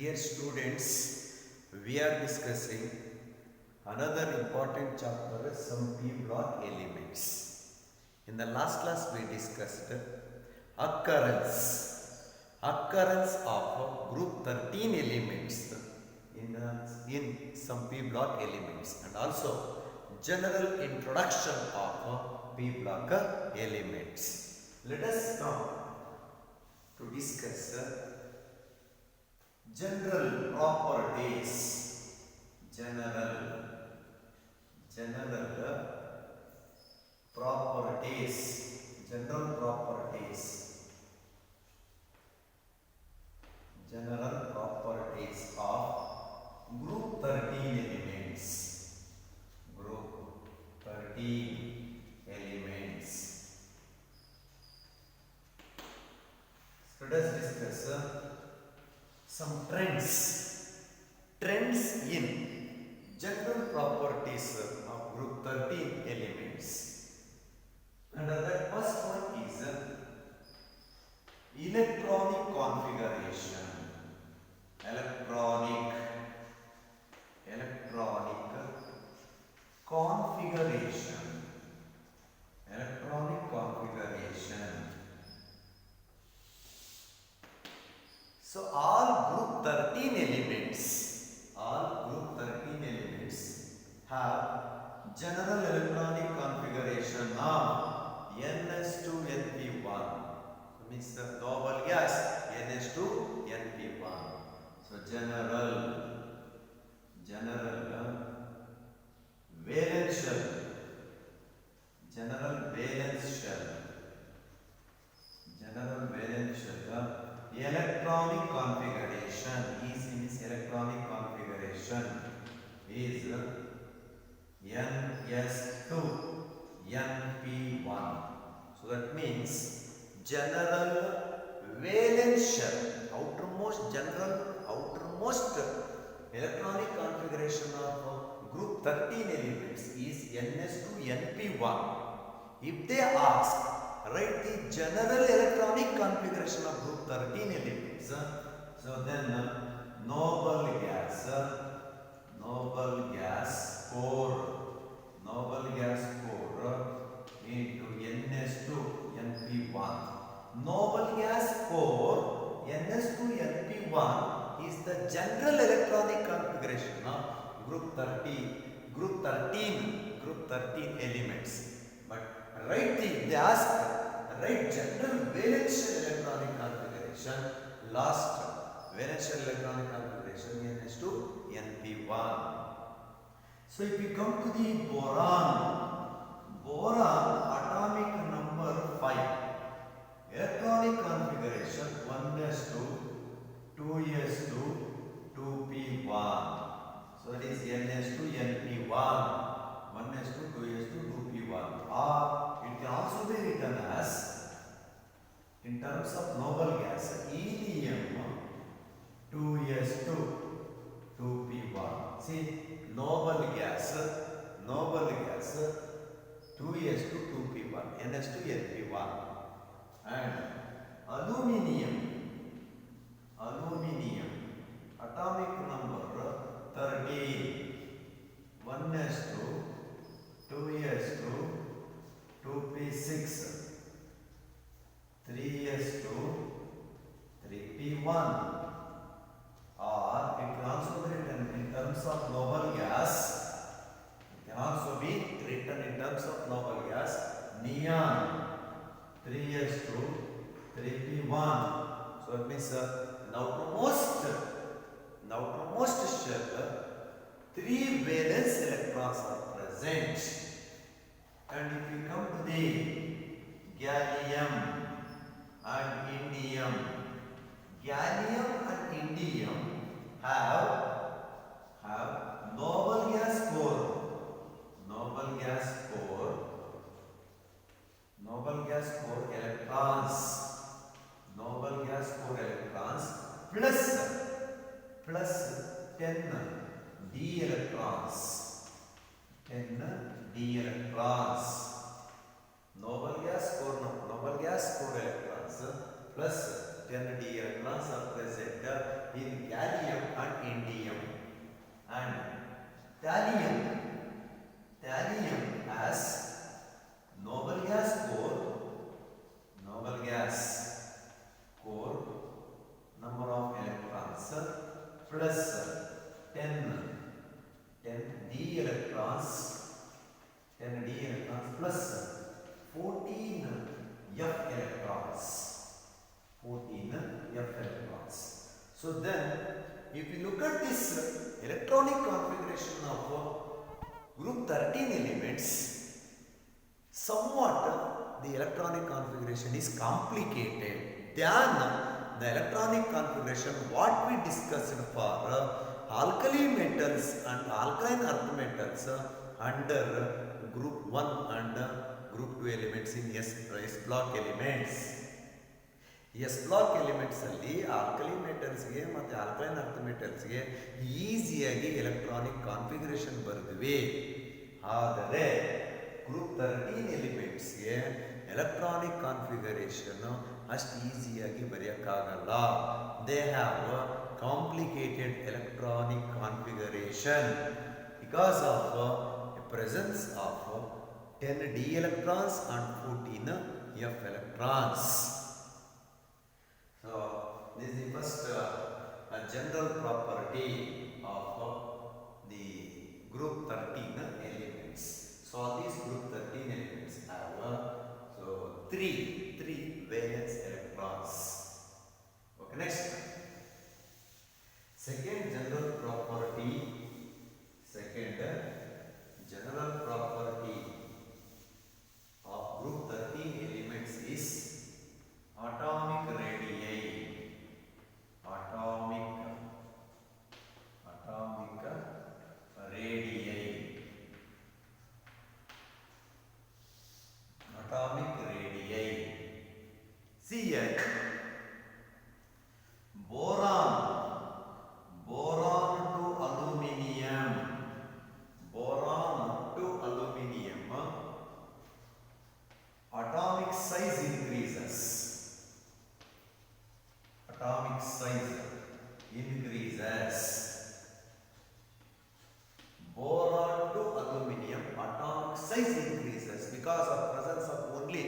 Dear students, we are discussing another important chapter, some P block elements. In the last class we discussed occurrence of group 13 elements in some P block elements, and also general introduction of P block elements. Let us now to discuss general properties. General properties. General properties. General properties of group 13 elements. Group 13 elements. So let us discuss some trends in general properties of group 13 elements. And the first one is electronic configuration. Electronic configuration. Electronic configuration. So all group 13 elements have general electronic configuration of NS2 NP1. Means the noble gas NS2 NP1. So general valence shell. General valence shell. Electronic configuration is electronic configuration is NS2 NP1. So that means general valence shell, outermost electronic configuration of group 13 elements is NS2 NP1. If they ask, write the general electronic configuration of group 13 elements. So then noble gas core into NS2 NP1. Noble gas core NS2 NP1 is the general electronic configuration of group 13 elements. But they ask, write general valence shell electronic configuration. Last valence shell electronic configuration NS2 NP1. So if we come to the boron atomic number 5, electronic configuration 1s2 2s2 2p1. So it is NS2 NP1. 1s2 2s2 2p1. Or it can also be written as, in terms of noble gas, helium 2s2 2p1. See, noble gas 2s2 2p1, NS2 NP1. And aluminium atomic number 13, 1s2 2s2 2p6, 3s2 3p1. Or it can also be written in terms of noble gas. Neon 3s2 3p1. So it means in the outermost shell 3 valence electrons are present. And if we come to the gallium and indium have noble gas core electrons plus 10 d electrons. Noble gas core electrons plus 10 d electrons electrons are present in gallium and indium. And thallium has noble gas core, number of electrons plus 10 d electrons plus 14 f electrons. So then, if you look at this electronic configuration of group 13 elements, somewhat the electronic configuration is complicated than the electronic configuration what we discussed for alkali metals and alkaline earth metals under group 1 and group 2 elements in S block elements. S block elements ಅಲ್ಲಿ alkali ಮೆಟಲ್ಸ್ಗೆ ಮತ್ತು alkaline earth ಮೆಟಲ್ಸ್ಗೆ ಈಸಿಯಾಗಿ electronic configuration ಬರೆದ್ವಿ. ಆದರೆ group 13 ಎಲಿಮೆಂಟ್ಸ್ಗೆ electronic configuration ಅಷ್ಟು ಈಸಿಯಾಗಿ ಬರೆಯೋಕ್ಕಾಗಲ್ಲ. They have complicated electronic configuration because of presence of 10 d electrons and 14 f electrons. So this is the first general property of the group 13 elements. So these group 13 elements have three valence electrons. Okay, next. Second general property of group 13 elements is atomic radii. See here, boron to aluminium. Atomic size increases. Boron to aluminium, atomic size increases because of presence of only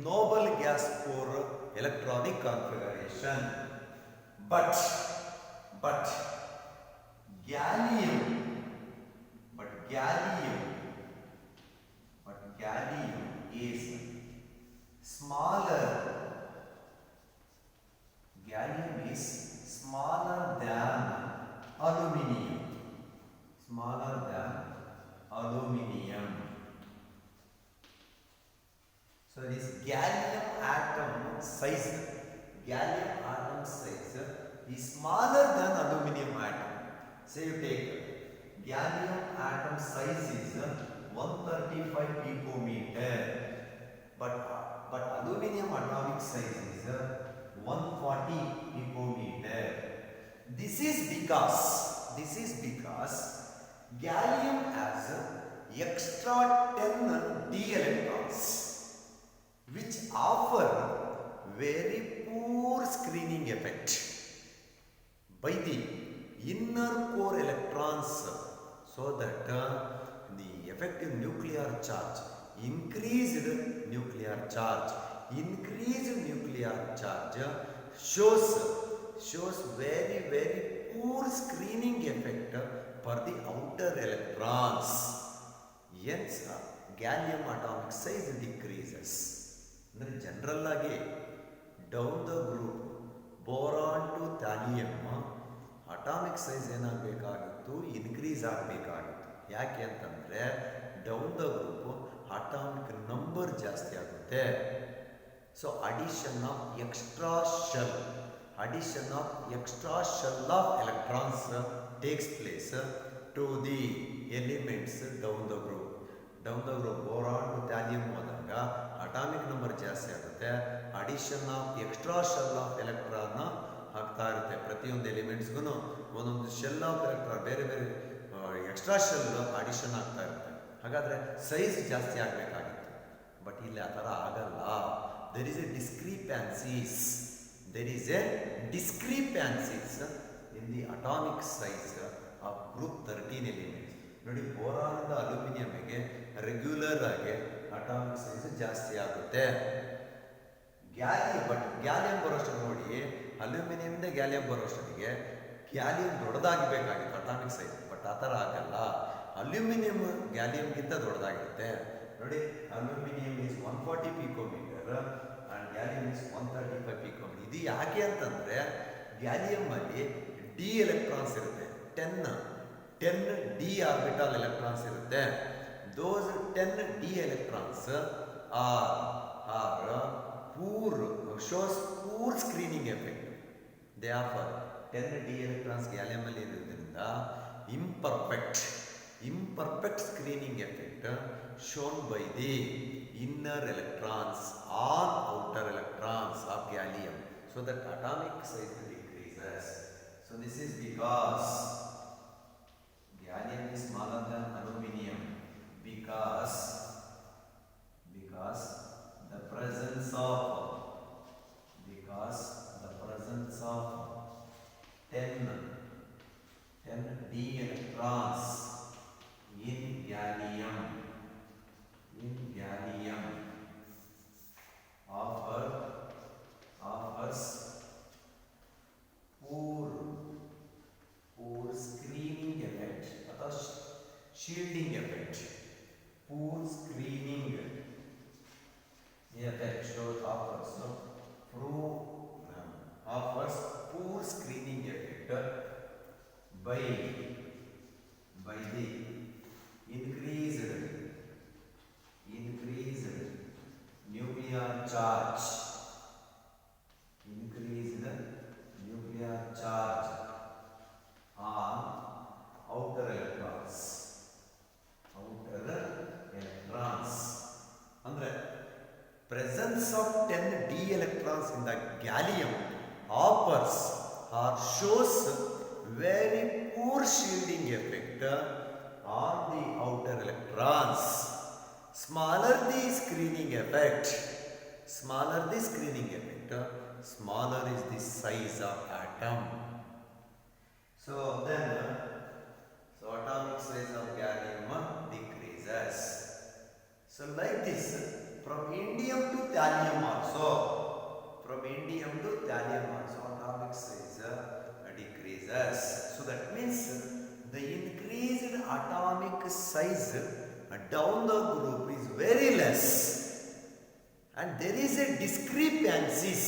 noble gas core electronic configuration. But gallium is smaller. Gallium is smaller than aluminium. So this gallium atom size is smaller than aluminium atom. Say you take gallium atom size is 135 picometer, but aluminium atomic size is 140 picometer. This is because gallium has extra 10 d electrons, which offer very poor screening effect by the inner core electrons, so that the effective nuclear charge, increased nuclear charge shows very poor screening effect for the outer electrons. Hence gallium atomic size decreases. General agi down the group boron to thallium atomic size ಏನಾಗಬೇಕಾಗಿತ್ತು, increase ಆಗಬೇಕಾಗಿತ್ತು. ಯಾಕೆ ಅಂತಂದರೆ down the group atomic number ಜಾಸ್ತಿ ಆಗುತ್ತೆ. So addition of extra shell of electrons takes place to the elements down the group. boron to thallium ಹೋದಾಗ atomic number ಜಾಸ್ತಿ ಆಗುತ್ತೆ. Addition of extra shell of electron ಆಗ್ತಾ ಇರುತ್ತೆ. ಪ್ರತಿಯೊಂದು ಎಲಿಮೆಂಟ್ಸ್ಗೂ ಒಂದೊಂದು shell of electron ಬೇರೆ ಎಕ್ಸ್ಟ್ರಾ ಶೆಲ್ ಅಡಿಷನ್ ಆಗ್ತಾ ಇರುತ್ತೆ. ಹಾಗಾದರೆ ಸೈಜ್ ಜಾಸ್ತಿ ಆಗಬೇಕಾಗಿತ್ತು, ಬಟ್ ಇಲ್ಲಿ ಆ ಥರ ಆಗಲ್ಲ. There is A there is a discrepancies in the atomic size of group 13 elements. ನೋಡಿ ಬೋರಾನ್ದ ಅಲ್ಯೂಮಿನಿಯಂಗೆ ರೆಗ್ಯುಲರ್ ಆಗಿ ಅಟಾಮಿಕ್ ಸೈಜ್ ಜಾಸ್ತಿ ಆಗುತ್ತೆ. ಗ್ಯಾಲಿಯಂ ಬರೋಷ್ಟು ನೋಡಿ, ಅಲ್ಯೂಮಿನಿಯಂದ ಗ್ಯಾಲಿಯಂ ಬರೋಷ್ಟೊತ್ತಿಗೆ ಗ್ಯಾಲಿಯಂ ದೊಡ್ಡದಾಗಬೇಕಾಗಿತ್ತು ಅಟಾಮಿಕ್ ಸೈಜ್, ಬಟ್ ಆ ಥರ ಆಗಲ್ಲ. ಅಲ್ಯೂಮಿನಿಯಂ ಗ್ಯಾಲಿಯಂಗಿಂತ ದೊಡ್ಡದಾಗಿರುತ್ತೆ. ನೋಡಿ, aluminium is 140 picometre and gallium is 135 picometre. ಇದು ಯಾಕೆ ಅಂತಂದ್ರೆ ಗ್ಯಾಲಿಯಂ ಅಲ್ಲಿ ಡಿ ಎಲೆಕ್ಟ್ರಾನ್ಸ್ ಇರುತ್ತೆ, 10 ಡಿ ಆರ್ಬಿಟಲ್ ಎಲೆಕ್ಟ್ರಾನ್ಸ್ ಇರುತ್ತೆ. ದೋಸ್ 10 D electrons R shows poor screening effect. Therefore 10 d electrons gallium ಅಲ್ಲಿ ಇರೋದ್ರಿಂದ imperfect screening effect shown by the inner electrons or outer electrons of gallium, so that atomic size decreases. So this is because gallium is smaller than aluminum, because the presence of 10 d electrons in gallium offers poor screening effect ಅಥವಾ shielding effect. Poor screening effect offers poor screening effect by the increased nuclear charge on outer electrons. Andre presence of 10 d electrons in the gallium offers or shows very poor shielding effect on the outer electrons. Smaller the screening effect, smaller is the size of atom. So atomic size of gallium decreases. So like this, from indium to thallium also atomic size decreases. So that means the increased atomic size down the group is very less, and there is a discrepancies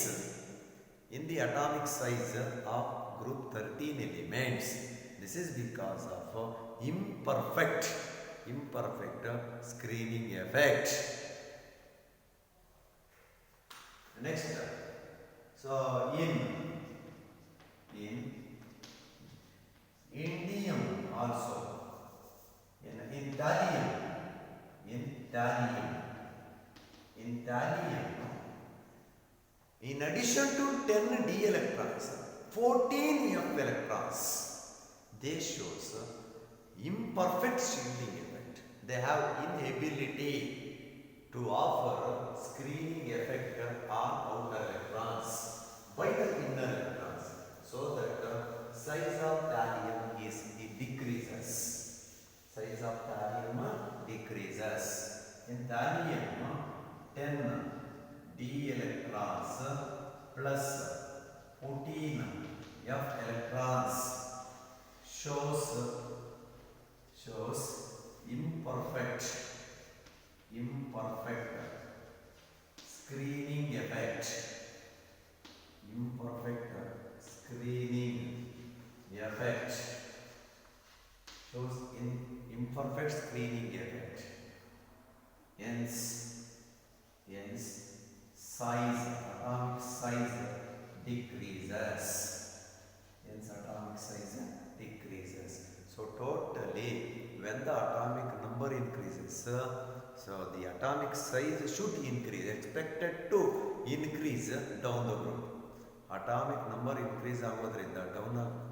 in the atomic size of group 13 elements. This is because of imperfect screening effect. Next, so in indium also, in thallium, in addition to 10 d electrons, 14 f electrons, they shows imperfect shielding effect. They have inability to offer screening effect on outer electrons by the inner electrons, so that size of thallium decreases. In thallium, 10 d electrons plus 14 f electrons shows imperfect screening effect. Shows imperfect screening effect. Hence atomic size decreases. So totally, when the atomic number increases, so the atomic size should increase, expected to increase down the group. Atomic number increase ಆಗೋದ್ರಿಂದ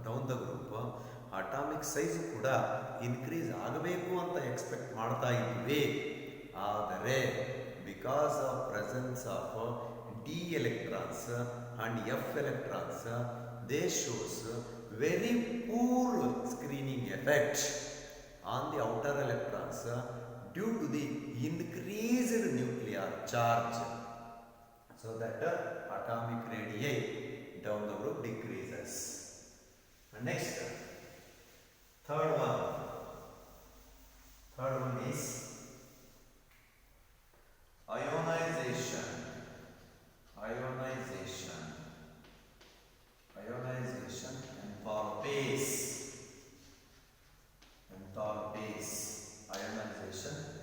down the group atomic size ಕೂಡ increase ಆಗಬೇಕು ಅಂತ expect ಮಾಡ್ತಾ ಇದ್ವಿ. ಆದರೆ because of presence of d electrons and f electrons, they shows very poor screening effect on the outer electrons due to the increased nuclear charge, so that atomic radii down the group decreases. And next, third one is ionization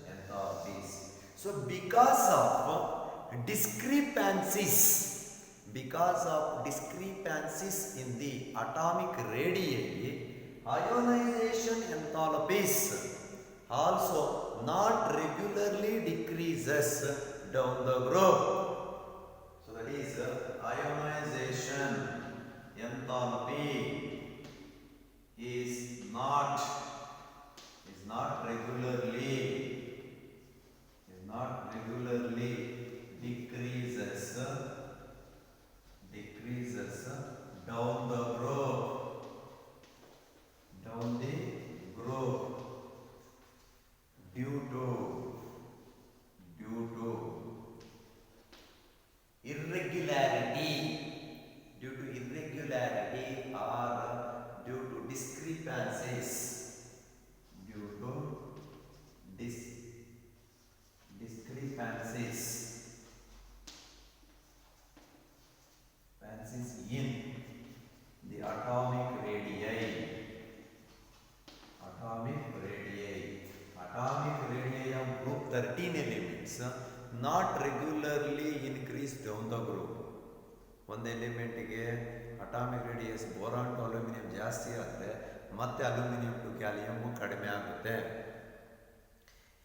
enthalpies. So because of discrepancies in the atomic radii, ionization enthalpies also not regularly decreases down the group. So that is ionization enthalpy is not regularly decreases down the group due to irregularity or due to discrepancies in the atomic radii of group 13 elements not regularly increase down the group. ಒಂದು ಎಲಿಮೆಂಟ್ಗೆ atomic radius boron to aluminium ಜಾಸ್ತಿ ಆದರೆ ಮತ್ತೆ aluminium to gallium ಕಡಿಮೆ ಆಗುತ್ತೆ.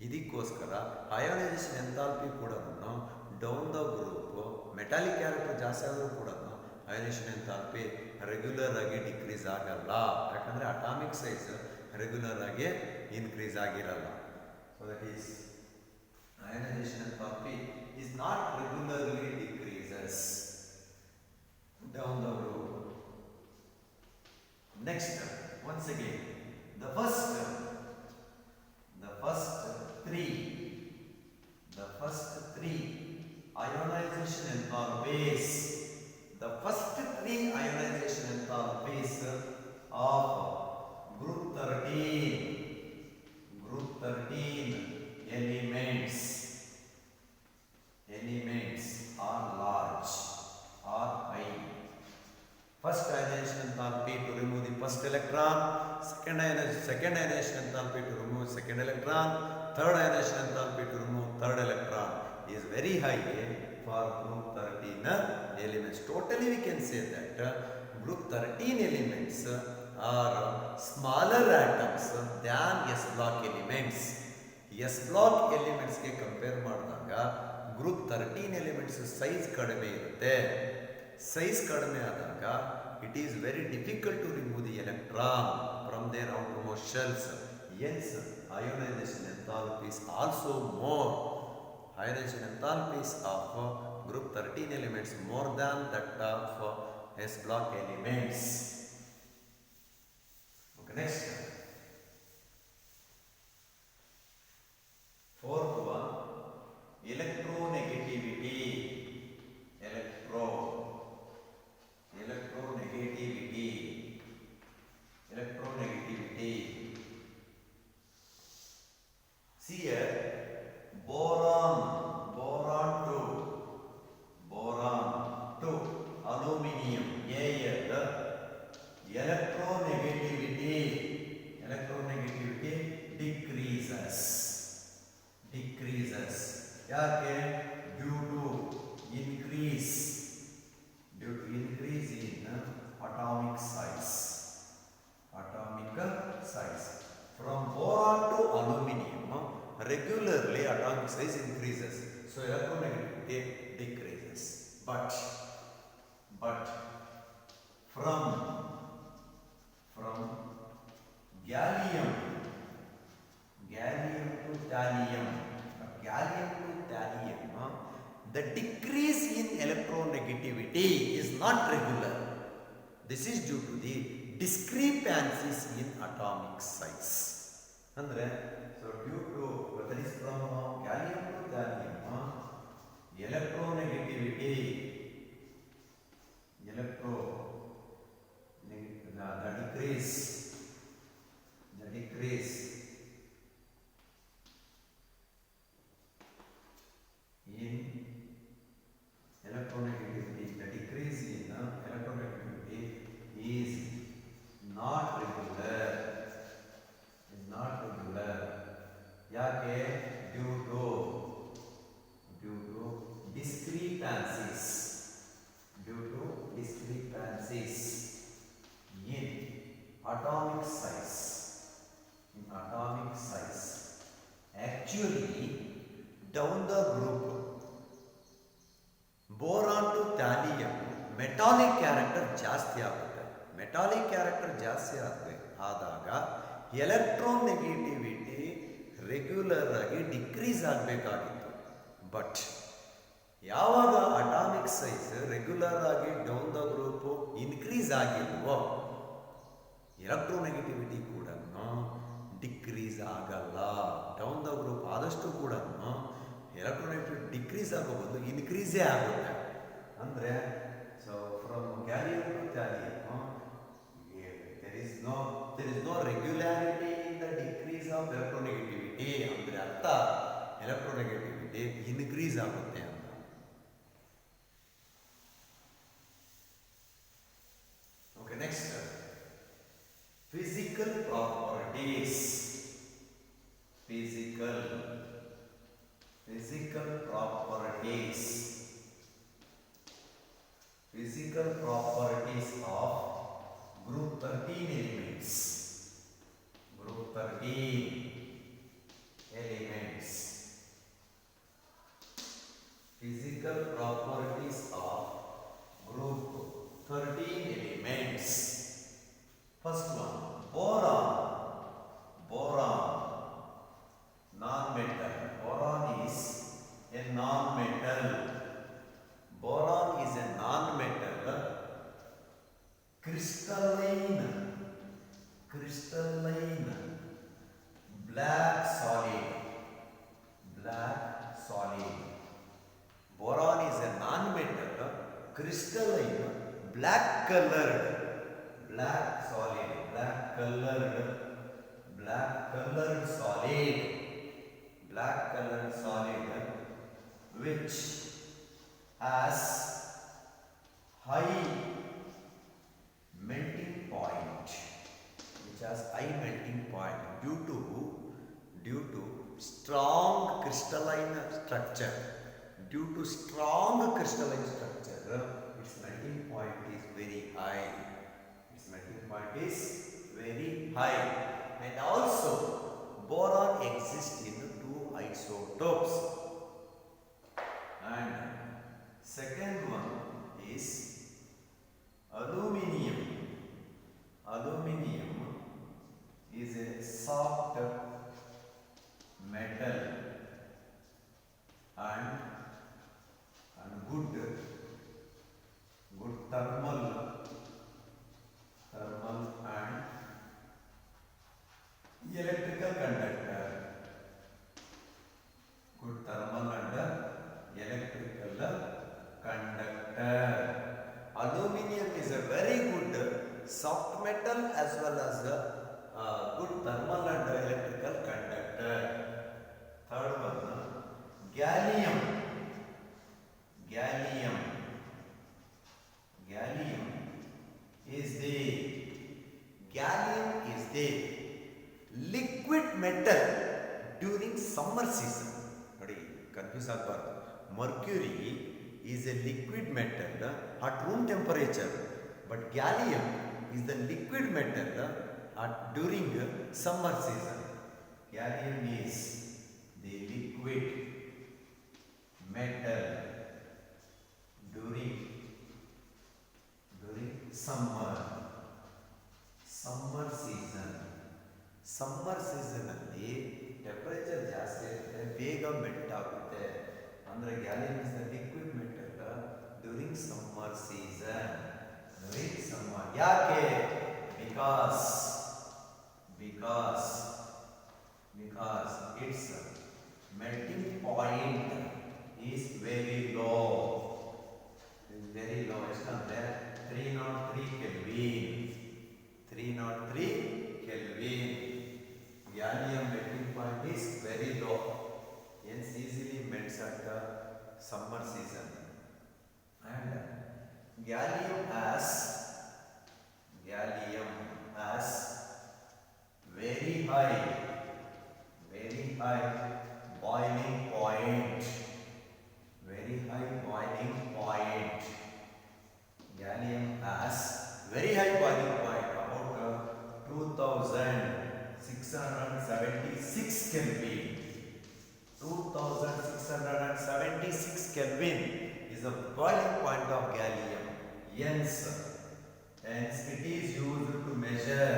ಇದಕ್ಕೋಸ್ಕರ ionisation enthalpy ಕೂಡ down the group metallic character ಜಾಸ್ತಿ ಆದರೂ ಕೂಡ ಅಯೋನೈಸೇಷನ್ ಎಂಥಾಲ್ಪಿ ರೆಗ್ಯುಲರ್ ಆಗಿ ಡಿಕ್ರೀಸ್ ಆಗಲ್ಲ, ಯಾಕಂದರೆ ಅಟಾಮಿಕ್ ಸೈಜ್ ರೆಗ್ಯುಲರ್ ಆಗಿ ಇನ್ಕ್ರೀಸ್ ಆಗಿರಲ್ಲ. So that is ionization enthalpy is not regularly decreases down the road. Next, once again, the first three ionization enthalpies, of group 13 elements are large or high. First ionization enthalpy to remove the first electron, second ionization enthalpy to remove second electron, third ionization enthalpy to remove third electron is very high for group 13 elements. Totally we can say that group 13 elements are smaller atoms than S block elements. S block elements ಗೆ compare ಮಾಡಿದಾಗ group 13 elements size ಕಡಿಮೆ ಇರುತ್ತೆ. Size ಕಡಿಮೆ ಆದಾಗ it is very difficult to remove the electron from their outermost shells. Hence, ionization enthalpy is also more. Ionization enthalpies of group 13 elements more than that of S block elements. Okay, next. Fourth one, electronegativity. See here, boron to aluminium, electronegativity decreases. ಯಾಕೆ? due to increase in atomic size. From boron to aluminium, regularly atomic size increases, so electronegativity decreases. But from gallium to thallium, the decrease in electron is not regular. This is due to the discrepancies in atomic size. Andre, so due to that is from gallium to thallium, electronegativity, the decrease in electronegativity, the decrease in electronegativity is not regular. ಯಾಕೆ? due to discrepancies in atomic size. Actually, down the group, boron to thallium metallic character ಜಾಸ್ತಿ ಆಗುತ್ತೆ. Metallic character ಜಾಸ್ತಿ ಆದಾಗ electron negativity regular ಆಗಿ decrease ಆಗಬೇಕಾಗಿತ್ತು. But ಯಾವಾಗ atomic size regular ಆಗಿ down the group increase ಆಗಿಲ್ವೋ, ಎಲೆಕ್ಟ್ರೋನೆಗೆಟಿವಿಟಿ ಕೂಡ ಡಿಕ್ರೀಸ್ ಆಗಲ್ಲ. ಡೌನ್ ದ ಗ್ರೂಪ್ ಆದಷ್ಟು ಕೂಡ ಎಲೆಕ್ಟ್ರೋನೆಗೆಟಿವಿಟಿ ಡಿಕ್ರೀಸ್ ಆಗೋ ಬದಲು ಇನ್ಕ್ರೀಸೇ ಆಗುತ್ತೆ. ಅಂದರೆ so from gallium to thallium there is no regularity in the decrease of electronegativity. ಅಂದರೆ ಅರ್ಥ ಎಲೆಕ್ಟ್ರೋನೆಗೆಟಿವಿಟಿ ಇನ್ಕ್ರೀಸ್ ಆಗುತ್ತೆ ಅಂತ. Okay, next physical properties. Physical properties of group 13 elements. Physical properties of group 13 elements. First one, boron. Non-metal. Boron is a non-metal. Crystalline black solid. Boron is a non-metal, crystalline, black colored solid, which has high melting point, due to strong crystalline structure. Its melting point is very high. And also boron exists in 2 isotopes. And second one is aluminum. Aluminum is a soft metal and good thermal and electrical conductor. Aluminum is a very good soft metal as well as a good thermal and electrical conductor. Third one, gallium. Gallium is the liquid metal during summer season. Nodi, confuse agಬಾರದು. Mercury is a liquid metal at room temperature, but gallium is the liquid metal during summer season. Gallium is the liquid metal during summer season. ಅಲ್ಲಿ temperature ಜಾಸ್ತಿ ಇರುತ್ತೆ, ಬೇಗ melt ಆಗುತ್ತೆ. ಅಂದರೆ gallium is the liquid metal during summer season. During summer. ಯಾಕೆ? Because its melting point is very low. ಎಷ್ಟಂದ್ರೆ 303 kelvin. 303 kelvin. Gallium melting point is very low, hence easily melts at the summer season. And gallium has very high boiling point. Gallium has very high boiling point, about 2676 Kelvin. 2676 Kelvin is the boiling point of gallium. Hence it is used to measure.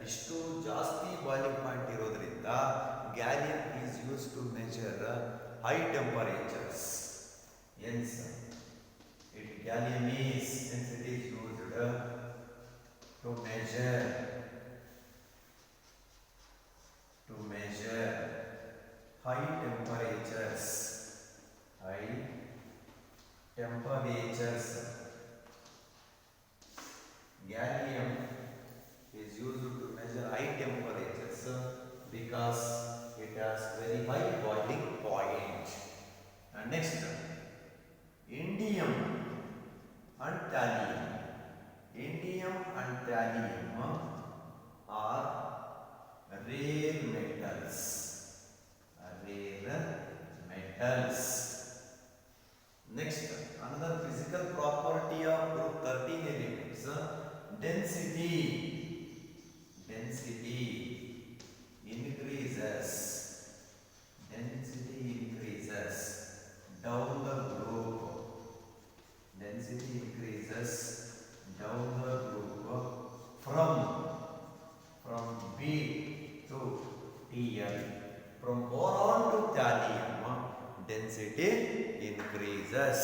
ಇಷ್ಟು ಜಾಸ್ತಿ boiling point ಇರೋದ್ರಿಂದ gallium is use to measure high temperatures. Hence gallium is used to measure high temperatures. Gallium is used to measure high temperatures because it has very high boiling point. And next, indium and thallium. Indium and thallium are rare metals. Next, another physical property of group 13 elements, density increases down the group. From B to Tl. From boron to thallium, density increases.